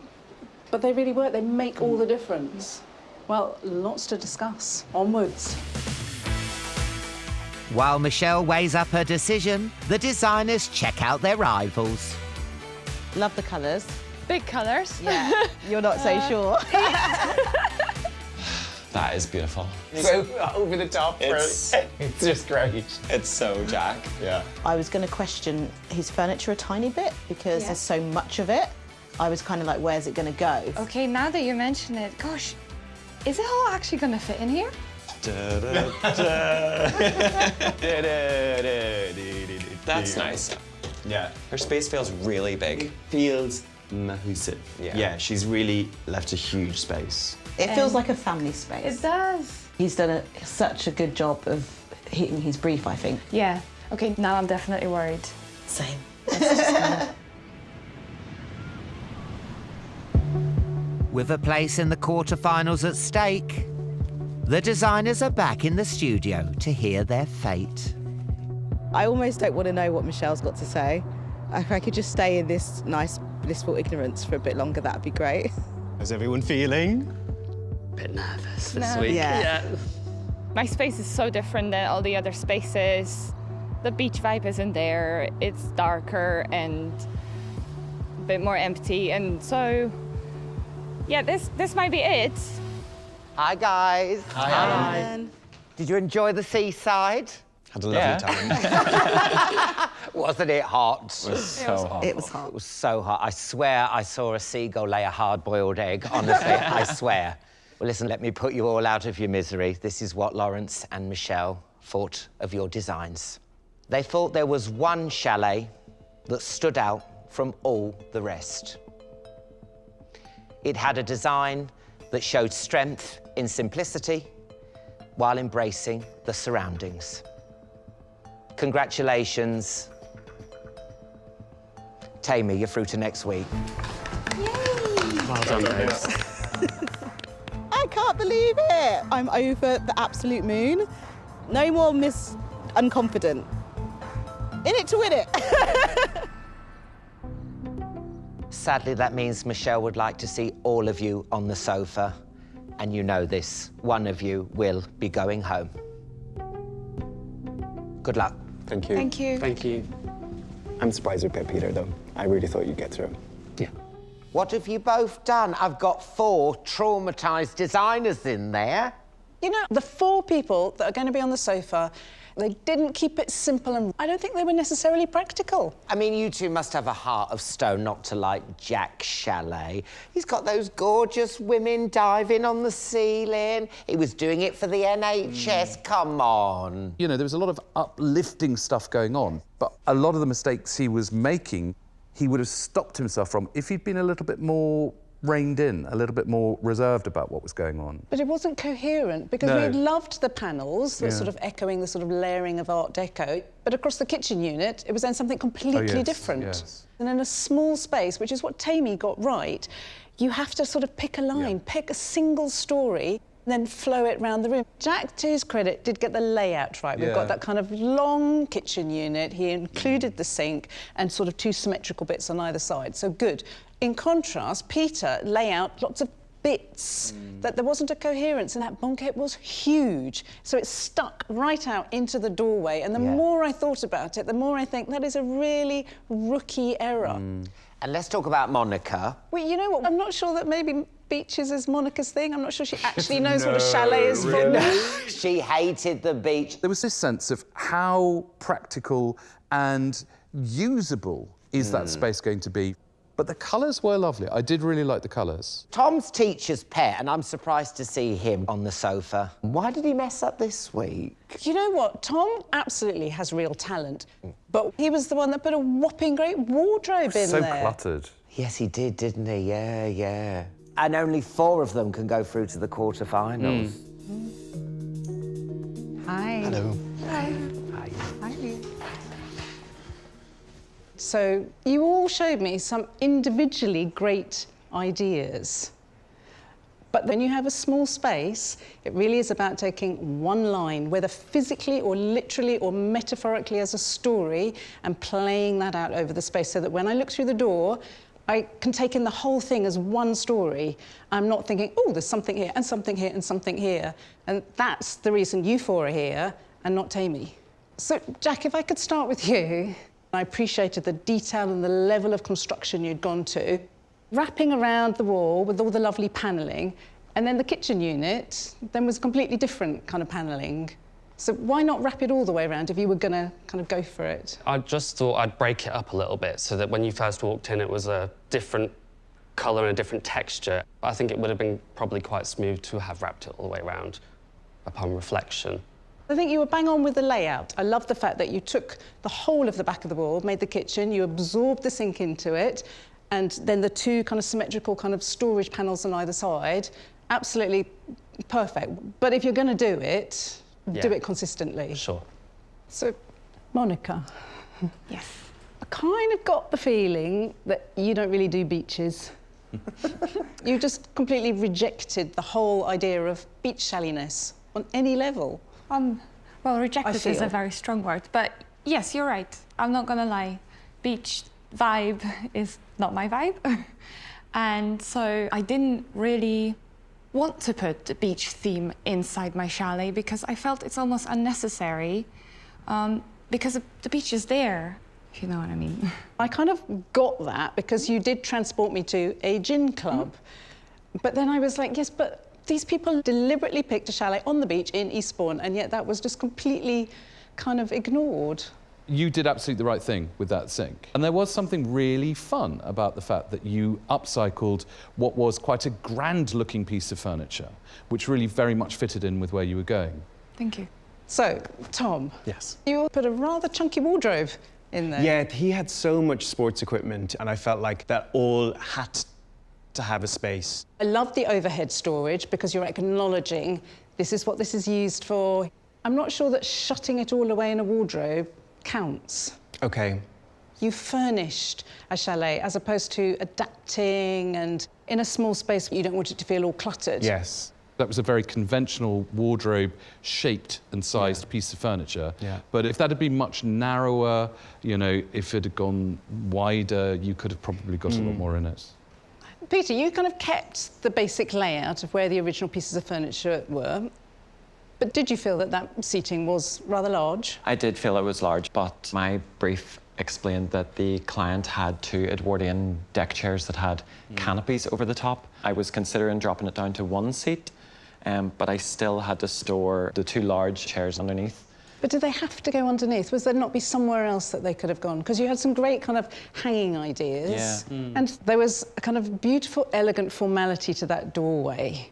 but they really work. They make all the difference. Well, lots to discuss. Onwards. While Michelle weighs up her decision, the designers check out their rivals. Love the colours. Big colours. Yeah, you're not so sure. That is beautiful. So over the top. It's just great. It's so Jack. Yeah. I was going to question his furniture a tiny bit because there's so much of it. I was kind of like, where's it going to go? Okay, now that you mention it, gosh, is it all actually going to fit in here? That's nice. Yeah. Her space feels really big. Feels massive. Yeah. She's really left a huge space. It feels like a family space. It does. He's done such a good job of hitting his brief, I think. Yeah. Okay, now I'm definitely worried. Same. With a place in the quarterfinals at stake, the designers are back in the studio to hear their fate. I almost don't want to know what Michelle's got to say. If I could just stay in this nice, blissful ignorance for a bit longer, that'd be great. How's everyone feeling? Bit nervous this week. Yeah. My space is so different than all the other spaces. The beach vibe isn't there. It's darker and a bit more empty. And so, yeah, this might be it. Hi, guys. Hi. Did you enjoy the seaside? Had a lovely time. Wasn't it hot? It was so hot. It was hot. It was so hot. I swear I saw a seagull lay a hard-boiled egg. Honestly, I swear. Well, listen, let me put you all out of your misery. This is what Lawrence and Michelle thought of your designs. They thought there was one chalet that stood out from all the rest. It had a design that showed strength in simplicity while embracing the surroundings. Congratulations. Tammy, you're through to next week. Well done, babes. I can't believe it. I'm over the absolute moon. No more Miss Unconfident. In it to win it. Sadly, that means Michelle would like to see all of you on the sofa. And you know this, one of you will be going home. Good luck. Thank you. Thank you. Thank you. I'm surprised you picked Peter, though. I really thought you'd get through. Yeah. What have you both done? I've got 4 traumatised designers in there. You know, the 4 people that are going to be on the sofa, they didn't keep it simple, and I don't think they were necessarily practical. I mean, you two must have a heart of stone not to like Jack Chalet. He's got those gorgeous women diving on the ceiling. He was doing it for the NHS, come on. You know, there was a lot of uplifting stuff going on, but a lot of the mistakes he was making, he would have stopped himself from if he'd been a little bit more reined in, a little bit more reserved about what was going on. But it wasn't coherent, because we had loved the panels, that sort of echoing the sort of layering of Art Deco, but across the kitchen unit, it was then something completely different. Yes. And in a small space, which is what Tammy got right, you have to sort of pick a line, pick a single story, then flow it round the room. Jack, to his credit, did get the layout right. We've got that kind of long kitchen unit. He included the sink and sort of two symmetrical bits on either side, so good. In contrast, Peter, layout, lots of bits, that there wasn't a coherence, and that banquette was huge. So it stuck right out into the doorway, and the more I thought about it, the more I think that is a really rookie error. And let's talk about Monica. Well, you know what? I'm not sure that maybe beaches is Monica's thing. I'm not sure she actually knows what a chalet is for. She hated the beach. There was this sense of how practical and usable is that space going to be. But the colours were lovely. I did really like the colours. Tom's teacher's pet, and I'm surprised to see him on the sofa. Why did he mess up this week? You know what? Tom absolutely has real talent, but he was the one that put a whopping great wardrobe in So there. cluttered. Yes, he did, didn't he? Yeah. And only 4 of them can go through to the quarterfinals. Hi. Hello. Hi. Hi. So you all showed me some individually great ideas. But when you have a small space, it really is about taking one line, whether physically or literally or metaphorically as a story, and playing that out over the space so that when I look through the door, I can take in the whole thing as one story. I'm not thinking, oh, there's something here and something here and something here. And that's the reason you 4 are here and not Tammy. So, Jack, if I could start with you. I appreciated the detail and the level of construction you'd gone to. Wrapping around the wall with all the lovely panelling, and then the kitchen unit then was completely different kind of panelling. So why not wrap it all the way around if you were going to kind of go for it? I just thought I'd break it up a little bit so that when you first walked in, it was a different colour and a different texture. I think it would have been probably quite smooth to have wrapped it all the way around upon reflection. I think you were bang on with the layout. I love the fact that you took the whole of the back of the wall, made the kitchen, you absorbed the sink into it, and then the 2 kind of symmetrical kind of storage panels on either side. Absolutely perfect. But if you're going to do it consistently. Sure. So, Monica. Yes. I kind of got the feeling that you don't really do beaches. You just completely rejected the whole idea of beach chaliness on any level. Well, rejected is a very strong word, but yes, you're right. I'm not gonna lie. Beach vibe is not my vibe. And so I didn't really want to put the beach theme inside my chalet because I felt it's almost unnecessary because the beach is there, if you know what I mean. I kind of got that because you did transport me to a gin club. But then I was like, yes, but these people deliberately picked a chalet on the beach in Eastbourne, and yet that was just completely kind of ignored. You did absolutely the right thing with that sink. And there was something really fun about the fact that you upcycled what was quite a grand-looking piece of furniture, which really very much fitted in with where you were going. Thank you. So, Tom. Yes. You put a rather chunky wardrobe in there. Yeah, he had so much sports equipment, and I felt like that all had to have a space. I love the overhead storage because you're acknowledging this is what this is used for. I'm not sure that shutting it all away in a wardrobe counts. Okay. You furnished a chalet as opposed to adapting, and in a small space you don't want it to feel all cluttered. Yes. That was a very conventional wardrobe-shaped and sized piece of furniture. But if that had been much narrower, you know, if it had gone wider, you could have probably got a lot more in it. Peter, you kind of kept the basic layout of where the original pieces of furniture were, but did you feel that that seating was rather large? I did feel it was large, but my brief explained that the client had 2 Edwardian deck chairs that had canopies over the top. I was considering dropping it down to 1 seat, but I still had to store the 2 large chairs underneath. But did they have to go underneath? Was there not be somewhere else that they could have gone? Because you had some great kind of hanging ideas. Yeah. And there was a kind of beautiful, elegant formality to that doorway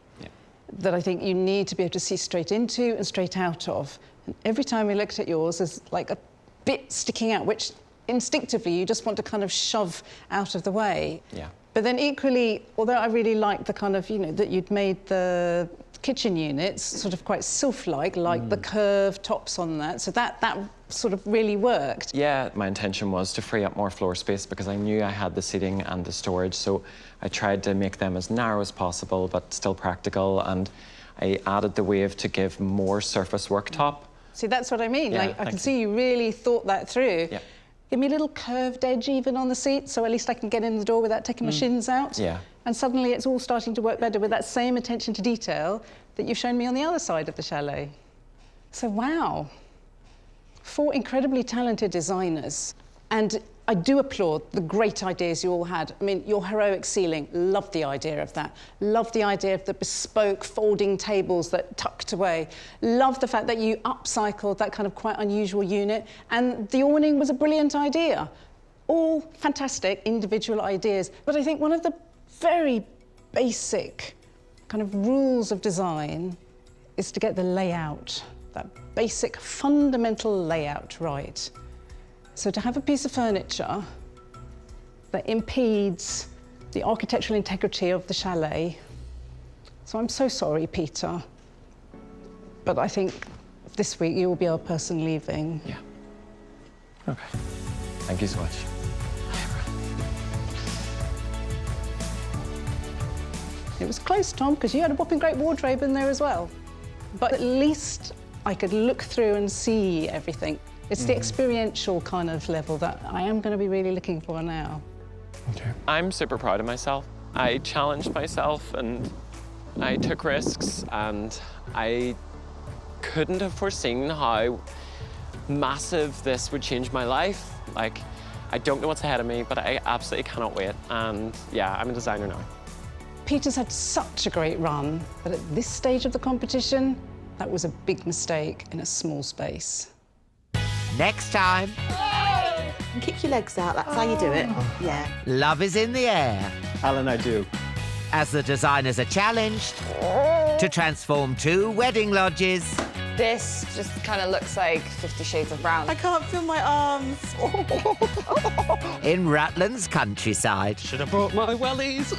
that I think you need to be able to see straight into and straight out of. And every time we looked at yours, there's like a bit sticking out, which instinctively you just want to kind of shove out of the way. Yeah. But then equally, although I really liked the kind of, you know, that you'd made the kitchen units sort of quite sylph-like, like the curved tops on that, so that sort of really worked. Yeah, my intention was to free up more floor space because I knew I had the seating and the storage, so I tried to make them as narrow as possible, but still practical, and I added the wave to give more surface worktop. See, that's what I mean. Yeah, like, I can see you really thought that through. Yeah. Give me a little curved edge even on the seat, so at least I can get in the door without taking my shins out. Yeah. And suddenly it's all starting to work better with that same attention to detail that you've shown me on the other side of the chalet. So, wow. 4 incredibly talented designers. And I do applaud the great ideas you all had. I mean, your heroic ceiling, loved the idea of that. Loved the idea of the bespoke folding tables that tucked away. Loved the fact that you upcycled that kind of quite unusual unit. And the awning was a brilliant idea. All fantastic individual ideas. But I think one of the very basic kind of rules of design is to get the layout, that basic fundamental layout right. So to have a piece of furniture that impedes the architectural integrity of the chalet. So I'm so sorry, Peter, but I think this week you will be our person leaving. Yeah. Okay. Thank you so much. It was close, Tom, because you had a whopping great wardrobe in there as well. But at least I could look through and see everything. It's the experiential kind of level that I am going to be really looking for now. Okay. I'm super proud of myself. I challenged myself and I took risks, and I couldn't have foreseen how massive this would change my life. Like, I don't know what's ahead of me, but I absolutely cannot wait. And yeah, I'm a designer now. Peter's had such a great run, but at this stage of the competition, that was a big mistake in a small space. Next time, And kick your legs out, that's how you do it. Yeah. love is in the air Alan, I do. as the designers are challenged to transform 2 wedding lodges This just kind of looks like 50 Shades of Brown. I can't feel my arms. in Rutland's countryside. Should have brought my wellies.